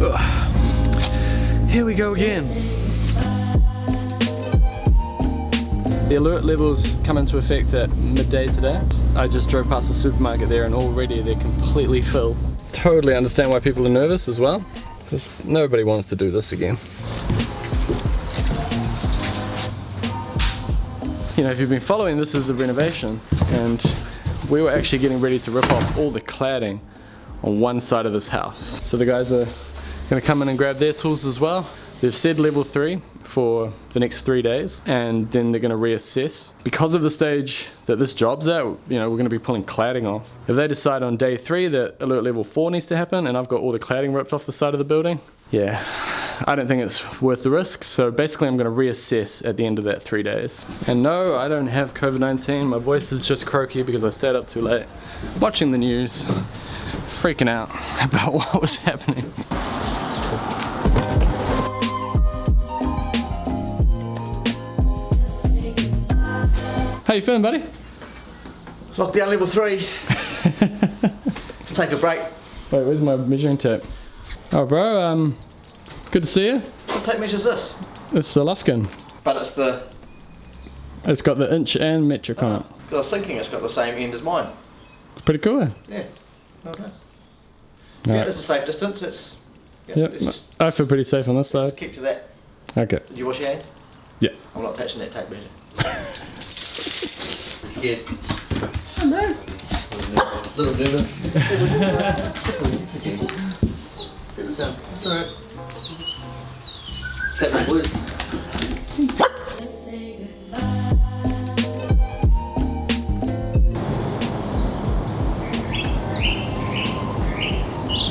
Ugh. Here we go again. The alert levels come into effect at midday today. I just drove past the supermarket there and already they're completely full. Totally understand why people are nervous as well, because nobody wants to do this again. You know, if you've been following, this is a renovation and we were actually getting ready to rip off all the cladding on one side of this house. So the guys are going to come in and grab their tools as well. They've said level 3 for the next 3 days and then they're going to reassess. Because of the stage that this job's at, you know, we're going to be pulling cladding off. If they decide on day 3 that alert level 4 needs to happen and I've got all the cladding ripped off the side of the building, yeah, I don't think it's worth the risk. So basically I'm going to reassess at the end of that 3 days. And no, I don't have COVID-19. My voice is just croaky because I stayed up too late watching the news, freaking out about what was happening. How you feeling, buddy? Lockdown level 3. Let's take a break. Wait, where's my measuring tape? Oh bro, good to see you. What tape measures this? It's the Lufkin. But it's the... It's got the inch and metric on it. I was thinking it's got the same end as mine. It's pretty cool, eh? Yeah. Okay. Right. Yeah, it's a safe distance. It's... Yeah, Yep, just I feel pretty safe on this side. keep to that. Okay. Did you wash your hands? Yeah. I'm not touching that tape measure. Scared. Oh no. Little nervous. It's alright. That might lose.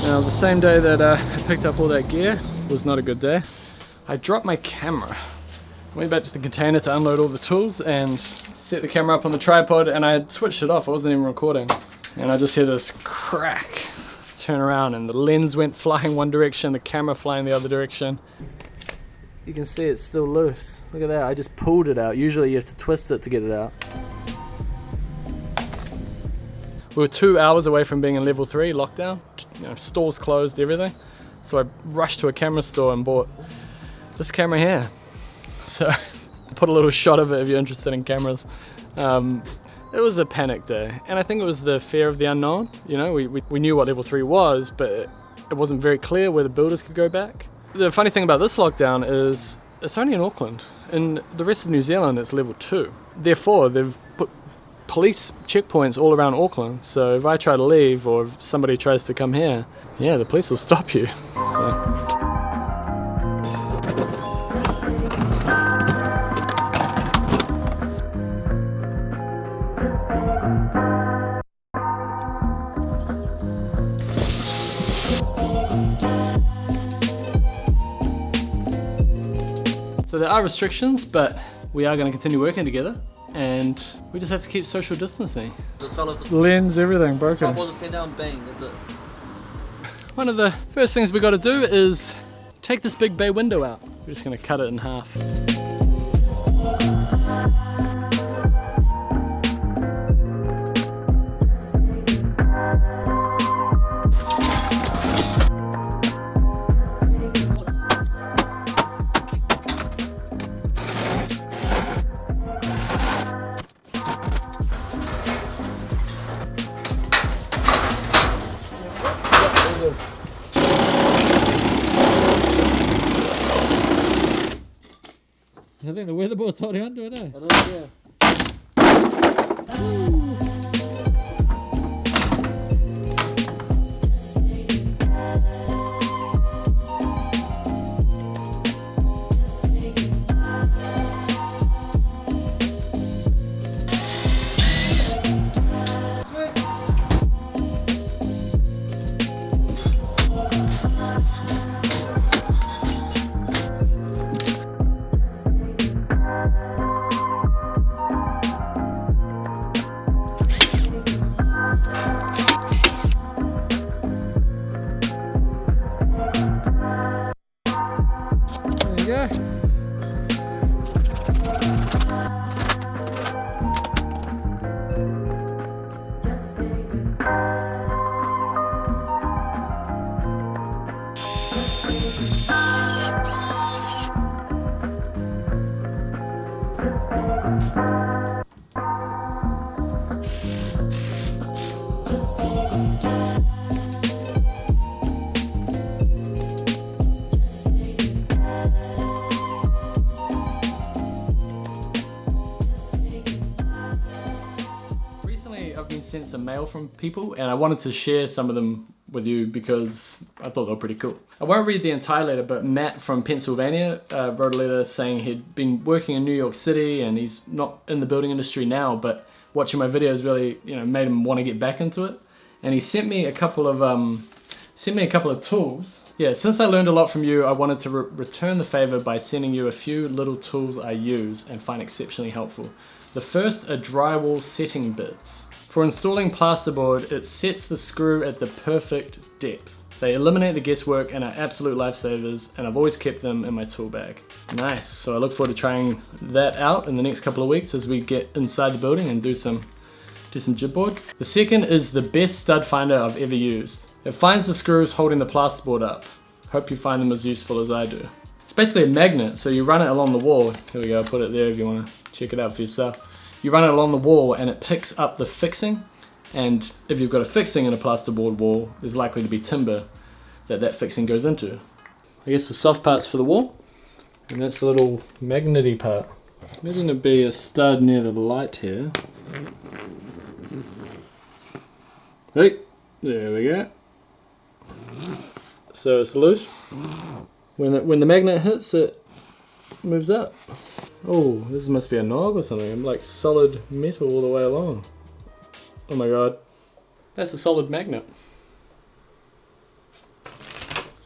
Now the same day that I picked up all that gear was not a good day. I dropped my camera. Went back to the container to unload all the tools and set the camera up on the tripod and I had switched it off, I wasn't even recording. And I just hear this crack, turn around and the lens went flying one direction, the camera flying the other direction. You can see it's still loose. Look at that, I just pulled it out. Usually you have to twist it to get it out. We were 2 hours away from being in level 3 lockdown. You know, stores closed, everything. So I rushed to a camera store and bought this camera here. So put a little shot of it if you're interested in cameras. It was a panic day, and I think it was the fear of the unknown. You know, we knew what level 3 was, but it wasn't very clear where the builders could go back. The funny thing about this lockdown is it's only in Auckland. In the rest of New Zealand, it's level 2. Therefore, they've put police checkpoints all around Auckland. So if I try to leave or if somebody tries to come here, yeah, the police will stop you. So. So there are restrictions, but we are going to continue working together, and we just have to keep social distancing. Lens, everything broken. Just came down, bang, that's it. One of the first things we got to do is take this big bay window out. We're just going to cut it in half. I think the weatherboard's holding on to it, eh? I don't know, yeah. I've been sent some mail from people and I wanted to share some of them with you because I thought they were pretty cool. I won't read the entire letter, but Matt from Pennsylvania wrote a letter saying he'd been working in New York City and he's not in the building industry now, but watching my videos really, made him want to get back into it. And he sent me a couple of tools. Yeah, since I learned a lot from you, I wanted to return the favor by sending you a few little tools I use and find exceptionally helpful. The first are drywall setting bits. For installing plasterboard, it sets the screw at the perfect depth. They eliminate the guesswork and are absolute lifesavers, and I've always kept them in my tool bag. Nice, so I look forward to trying that out in the next couple of weeks as we get inside the building and do some jibboard. The second is the best stud finder I've ever used. It finds the screws holding the plasterboard up. Hope you find them as useful as I do. It's basically a magnet, so you run it along the wall. Here we go, I'll put it there if you want to check it out for yourself. You run it along the wall and it picks up the fixing, and if you've got a fixing in a plasterboard wall, there's likely to be timber that fixing goes into. I guess the soft part's for the wall, and that's the little magnety part. Imagine it be a stud near the light here. Hey, there we go. So it's loose. When the magnet hits, it moves up. Oh, this must be a nog or something. I'm like solid metal all the way along. Oh my god. That's a solid magnet.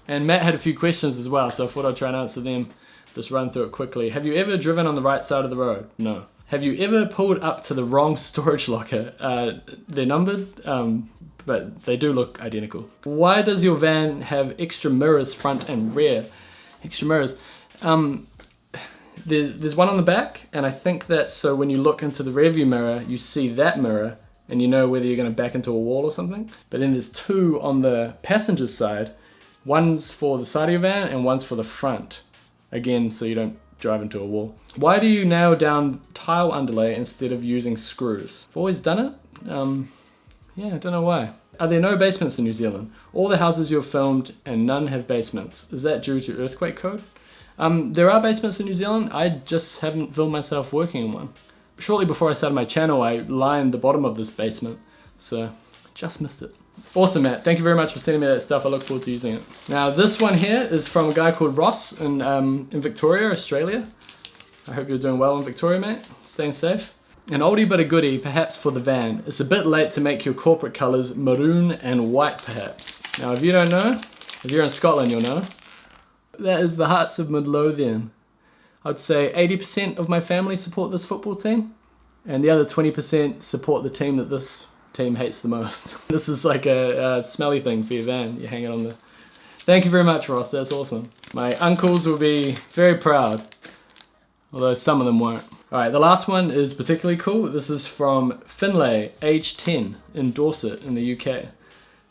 And Matt had a few questions as well, so I thought I'd try and answer them. Just run through it quickly. Have you ever driven on the right side of the road? No. Have you ever pulled up to the wrong storage locker? They're numbered, but they do look identical. Why does your van have extra mirrors front and rear? Extra mirrors. There's one on the back, and I think that's so when you look into the rearview mirror, you see that mirror, and you know whether you're going to back into a wall or something. But then there's two on the passenger's side. One's for the side of your van, and one's for the front. Again, so you don't drive into a wall. Why do you nail down tile underlay instead of using screws? I've always done it. Yeah, I don't know why. Are there no basements in New Zealand? All the houses you've filmed and none have basements. Is that due to earthquake code? There are basements in New Zealand, I just haven't filmed myself working in one. Shortly before I started my channel, I lined the bottom of this basement, so just missed it. Awesome, Matt. Thank you very much for sending me that stuff. I look forward to using it. Now, this one here is from a guy called Ross in Victoria, Australia. I hope you're doing well in Victoria, mate. Staying safe. An oldie but a goodie, perhaps for the van. It's a bit late to make your corporate colours maroon and white, perhaps. Now, if you don't know, if you're in Scotland, you'll know. That is the Hearts of Midlothian. I'd say 80% of my family support this football team, and the other 20% support the team that this team hates the most. This is like a smelly thing for your van. You hang it on the... Thank you very much, Ross. That's awesome. My uncles will be very proud, although some of them won't. Alright, the last one is particularly cool. This is from Finlay, age 10, in Dorset, in the UK.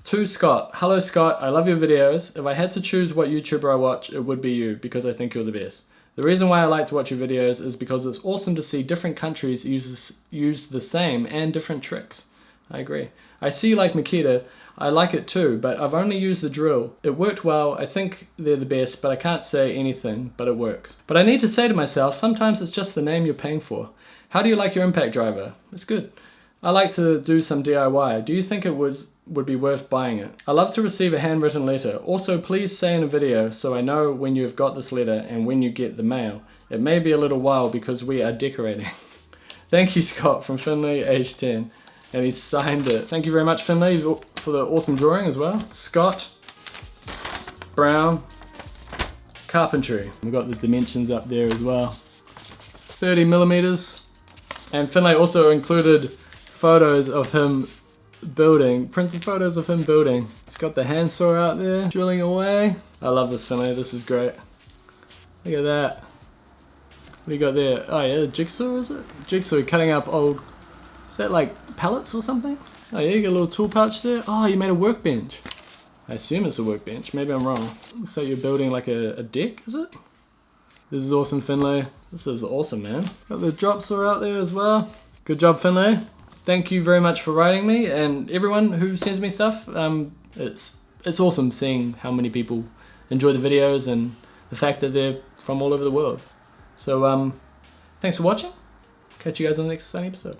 To Scott. Hello Scott, I love your videos. If I had to choose what YouTuber I watch, it would be you, because I think you're the best. The reason why I like to watch your videos is because it's awesome to see different countries use the same and different tricks. I agree. I see you like Makita. I like it too, but I've only used the drill. It worked well. I think they're the best, but I can't say anything, but it works. But I need to say to myself, sometimes it's just the name you're paying for. How do you like your impact driver? It's good. I like to do some DIY. Do you think it would be worth buying it? I love to receive a handwritten letter. Also, please say in a video so I know when you've got this letter and when you get the mail. It may be a little while because we are decorating. Thank you, Scott, from Finlay, age 10. And he's signed it. Thank you very much, Finlay, for the awesome drawing as well. Scott, Brown Carpentry. We've got the dimensions up there as well. 30 millimeters. And Finlay also included photos of him building, printed photos of him building. He's got the handsaw out there, drilling away. I love this, Finlay, this is great. Look at that. What do you got there? Oh yeah, jigsaw, is it? Jigsaw, cutting up old, is that like pallets or something? Oh yeah, you got a little tool pouch there. Oh, you made a workbench. I assume it's a workbench, maybe I'm wrong. Looks like you're building like a deck, is it? This is awesome, Finlay. This is awesome, man. Got the drop saw out there as well. Good job, Finlay. thank you very much for writing me, and everyone who sends me stuff. It's awesome seeing how many people enjoy the videos and the fact that they're from all over the world. So thanks for watching. Catch you guys on the next exciting episode.